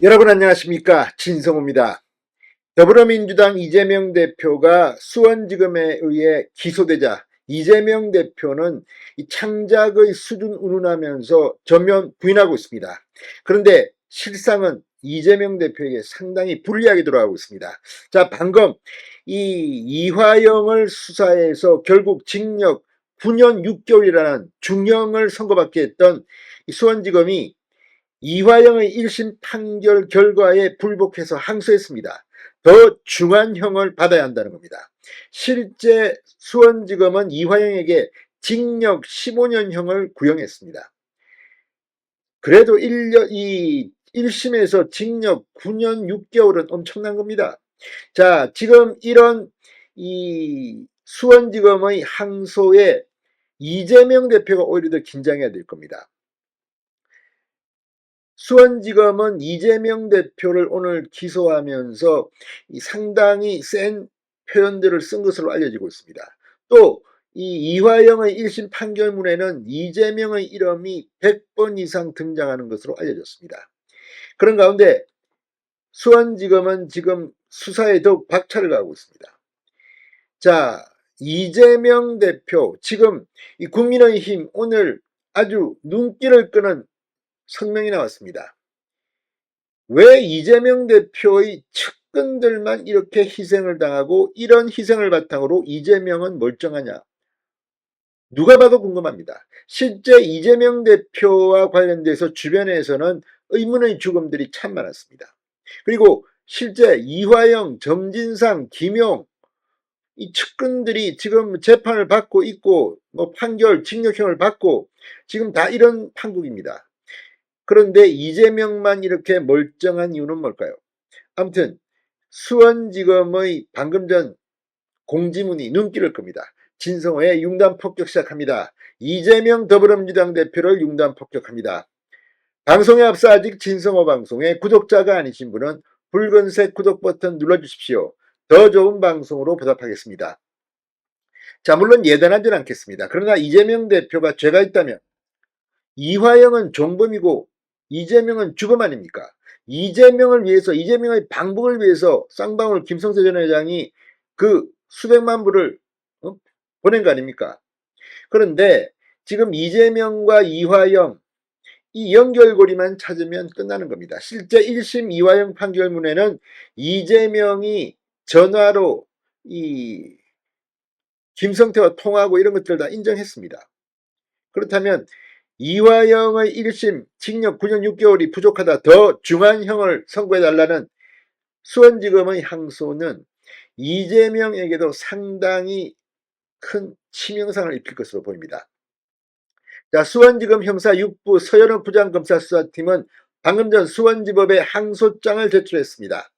여러분 안녕하십니까, 진성호입니다. 더불어민주당 이재명 대표가 수원지검에 의해 기소되자 이재명 대표는 이 창작의 수준 운운하면서 전면 부인하고 있습니다. 그런데 실상은 이재명 대표에게 상당히 불리하게 돌아가고 있습니다. 자, 방금 이 이화영을 수사해서 결국 징역 9년 6개월이라는 중형을 선고받게 했던 이 수원지검이 이화영의 1심 판결 결과에 불복해서 항소했습니다. 더 중한 형을 받아야 한다는 겁니다. 실제 수원지검은 이화영에게 징역 15년형을 구형했습니다. 그래도 1심에서 징역 9년 6개월은 엄청난 겁니다. 자, 지금 이런 이 수원지검의 항소에 이재명 대표가 오히려 더 긴장해야 될 겁니다. 수원지검은 이재명 대표를 오늘 기소하면서 상당히 센 표현들을 쓴 것으로 알려지고 있습니다. 또 이 이화영의 1심 판결문에는 이재명의 이름이 100번 이상 등장하는 것으로 알려졌습니다. 그런 가운데 수원지검은 지금 수사에 더욱 박차를 가하고 있습니다. 자, 이재명 대표, 지금 이 국민의힘 오늘 아주 눈길을 끄는 성명이 나왔습니다. 왜 이재명 대표의 측근들만 이렇게 희생을 당하고 이런 희생을 바탕으로 이재명은 멀쩡하냐? 누가 봐도 궁금합니다. 실제 이재명 대표와 관련돼서 주변에서는 의문의 죽음들이 참 많았습니다. 그리고 실제 이화영, 정진상, 김용 이 측근들이 지금 재판을 받고 있고 판결, 징역형을 받고 지금 다 이런 판국입니다. 그런데 이재명만 이렇게 멀쩡한 이유는 뭘까요? 아무튼 수원지검의 방금 전 공지문이 눈길을 끕니다. 진성호의 융단 폭격 시작합니다. 이재명 더불어민주당 대표를 융단 폭격합니다. 방송에 앞서 아직 진성호 방송의 구독자가 아니신 분은 붉은색 구독 버튼 눌러주십시오. 더 좋은 방송으로 보답하겠습니다. 자, 물론 예단하진 않겠습니다. 그러나 이재명 대표가 죄가 있다면 이화영은 종범이고 이재명은 주범 아닙니까? 이재명을 위해서, 이재명의 방북을 위해서 쌍방울 김성태 전 회장이 그 수백만 불을 보낸 거 아닙니까? 그런데 지금 이재명과 이화영 이 연결고리만 찾으면 끝나는 겁니다. 실제 1심 이화영 판결문에는 이재명이 전화로 이 김성태와 통화하고 이런 것들 다 인정했습니다. 그렇다면 이화영의 1심 징역 9년 6개월이 부족하다, 더 중한 형을 선고해달라는 수원지검의 항소는 이재명에게도 상당히 큰 치명상을 입힐 것으로 보입니다. 자, 수원지검 형사 6부 서현욱 부장검사 수사팀은 방금 전 수원지법에 항소장을 제출했습니다.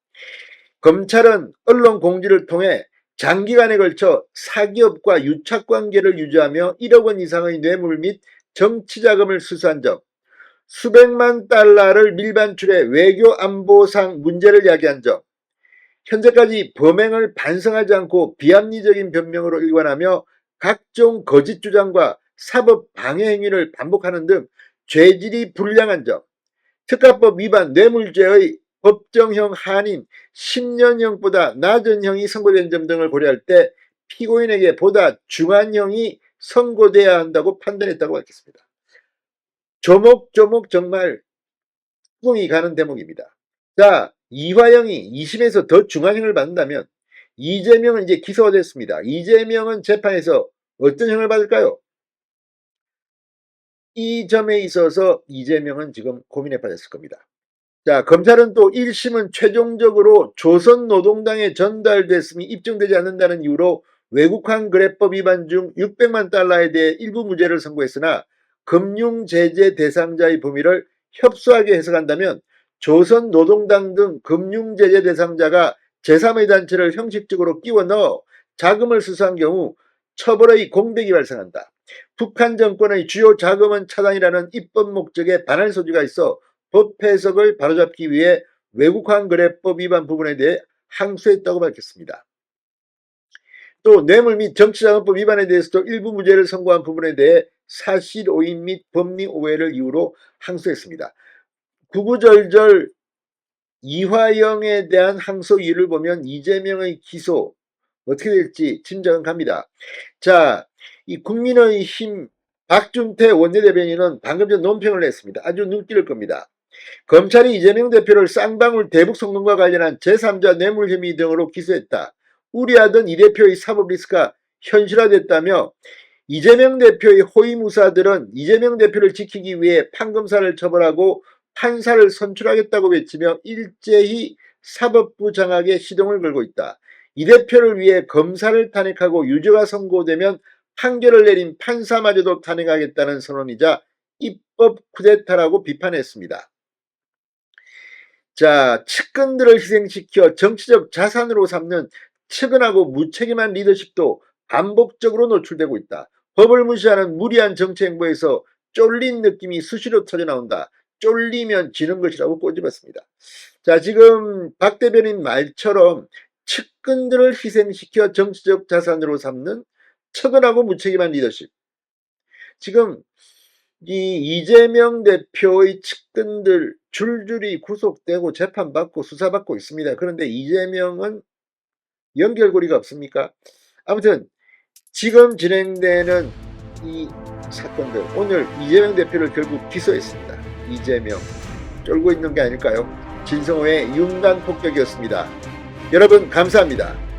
검찰은 언론 공지를 통해 장기간에 걸쳐 사기업과 유착관계를 유지하며 1억 원 이상의 뇌물 및 정치자금을 수수한 점, 수백만 달러를 밀반출해 외교안보상 문제를 야기한 점, 현재까지 범행을 반성하지 않고 비합리적인 변명으로 일관하며 각종 거짓 주장과 사법 방해 행위를 반복하는 등 죄질이 불량한 점, 특가법 위반 뇌물죄의 법정형 한인 10년형보다 낮은 형이 선고된 점 등을 고려할 때 피고인에게 보다 중한 형이 선고돼야 한다고 판단했다고 밝혔습니다. 조목조목 정말 꿍이 가는 대목입니다. 자, 이화영이 2심에서 더 중한 형을 받는다면 이재명은 이제 기소가 됐습니다. 이재명은 재판에서 어떤 형을 받을까요? 이 점에 있어서 이재명은 지금 고민에 빠졌을 겁니다. 자, 검찰은 또 1심은 최종적으로 조선노동당에 전달됐음이 입증되지 않는다는 이유로 외국환 거래법 위반 중 600만 달러에 대해 일부 무죄를 선고했으나 금융제재 대상자의 범위를 협소하게 해석한다면 조선노동당 등 금융제재 대상자가 제3의 단체를 형식적으로 끼워 넣어 자금을 수수한 경우 처벌의 공백이 발생한다. 북한 정권의 주요 자금원 차단이라는 입법 목적에 반할 소지가 있어 법 해석을 바로잡기 위해 외국환 거래법 위반 부분에 대해 항소했다고 밝혔습니다. 또 뇌물 및 정치자금법 위반에 대해서도 일부 무죄를 선고한 부분에 대해 사실 오인 및 법리 오해를 이유로 항소했습니다. 구구절절 이화영에 대한 항소 이유를 보면 이재명의 기소 어떻게 될지 짐작은 갑니다. 자, 이 국민의힘 박준태 원내대변인은 방금 전 논평을 냈습니다. 아주 눈길을 끕니다. 검찰이 이재명 대표를 쌍방울 대북 송금과 관련한 제3자 뇌물 혐의 등으로 기소했다. 우려하던 이 대표의 사법 리스크가 현실화됐다며 이재명 대표의 호위무사들은 이재명 대표를 지키기 위해 판검사를 처벌하고 판사를 선출하겠다고 외치며 일제히 사법부 장악에 시동을 걸고 있다. 이 대표를 위해 검사를 탄핵하고 유죄가 선고되면 판결을 내린 판사마저도 탄핵하겠다는 선언이자 입법 쿠데타라고 비판했습니다. 자, 측근들을 희생시켜 정치적 자산으로 삼는 측은하고 무책임한 리더십도 반복적으로 노출되고 있다. 법을 무시하는 무리한 정치 행보에서 쫄린 느낌이 수시로 터져나온다. 쫄리면 지는 것이라고 꼬집었습니다. 자, 지금 박 대변인 말처럼 측근들을 희생시켜 정치적 자산으로 삼는 측은하고 무책임한 리더십. 지금 이 이재명 대표의 측근들 줄줄이 구속되고 재판받고 수사받고 있습니다. 그런데 이재명은 연결고리가 없습니까? 아무튼 지금 진행되는 이 사건들, 오늘 이재명 대표를 결국 기소했습니다. 이재명 쫄고 있는 게 아닐까요? 진성호의 윤간 폭격이었습니다. 여러분 감사합니다.